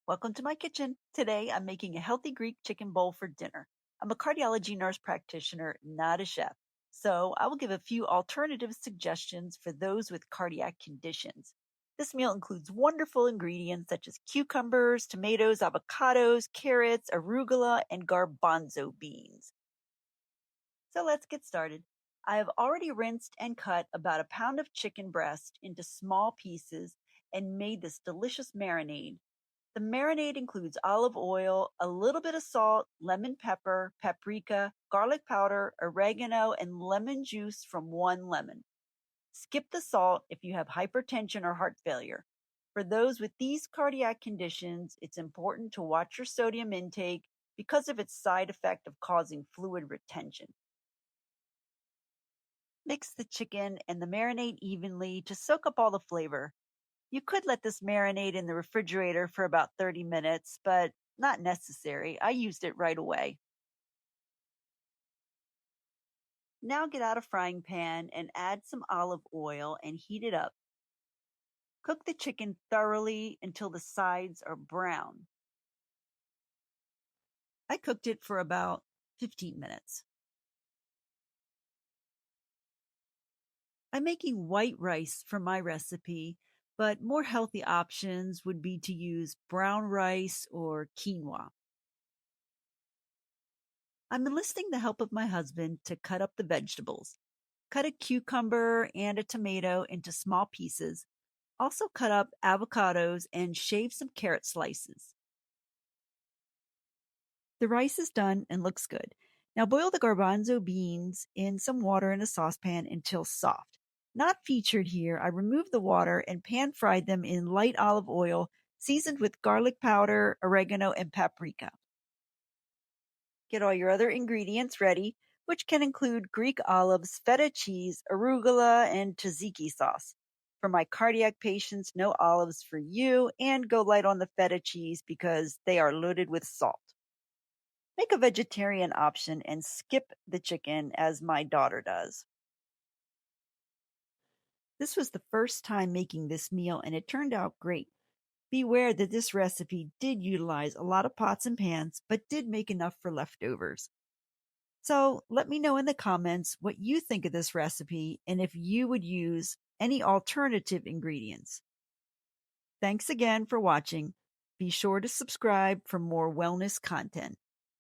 Welcome to my kitchen. Today I'm making a healthy Greek chicken bowl for dinner. I'm a cardiology nurse practitioner, not a chef. So I will give a few alternative suggestions for those with cardiac conditions. This meal includes wonderful ingredients such as cucumbers, tomatoes, avocados, carrots, arugula, and garbanzo beans. So let's get started. I have already rinsed and cut about a pound of chicken breast into small pieces and made this delicious marinade. The marinade includes olive oil, a little bit of salt, lemon pepper, paprika, garlic powder, oregano, and lemon juice from one lemon. Skip the salt if you have hypertension or heart failure. For those with these cardiac conditions, it's important to watch your sodium intake because of its side effect of causing fluid retention. Mix the chicken and the marinade evenly to soak up all the flavor. You could let this marinate in the refrigerator for about 30 minutes, but not necessary. I used it right away. Now get out a frying pan and add some olive oil and heat it up. Cook the chicken thoroughly until the sides are brown. I cooked it for about 15 minutes. I'm making white rice for my recipe, but more healthy options would be to use brown rice or quinoa. I'm enlisting the help of my husband to cut up the vegetables. Cut a cucumber and a tomato into small pieces. Also, cut up avocados and shave some carrot slices. The rice is done and looks good. Now, boil the garbanzo beans in some water in a saucepan until soft. Not featured here, I removed the water and pan fried them in light olive oil, seasoned with garlic powder, oregano, and paprika. Get all your other ingredients ready, which can include Greek olives, feta cheese, arugula, and tzatziki sauce. For my cardiac patients, no olives for you, and go light on the feta cheese because they are loaded with salt. Make a vegetarian option and skip the chicken as my daughter does. This was the first time making this meal and it turned out great. Beware that this recipe did utilize a lot of pots and pans, but did make enough for leftovers. So let me know in the comments what you think of this recipe and if you would use any alternative ingredients. Thanks again for watching. Be sure to subscribe for more wellness content.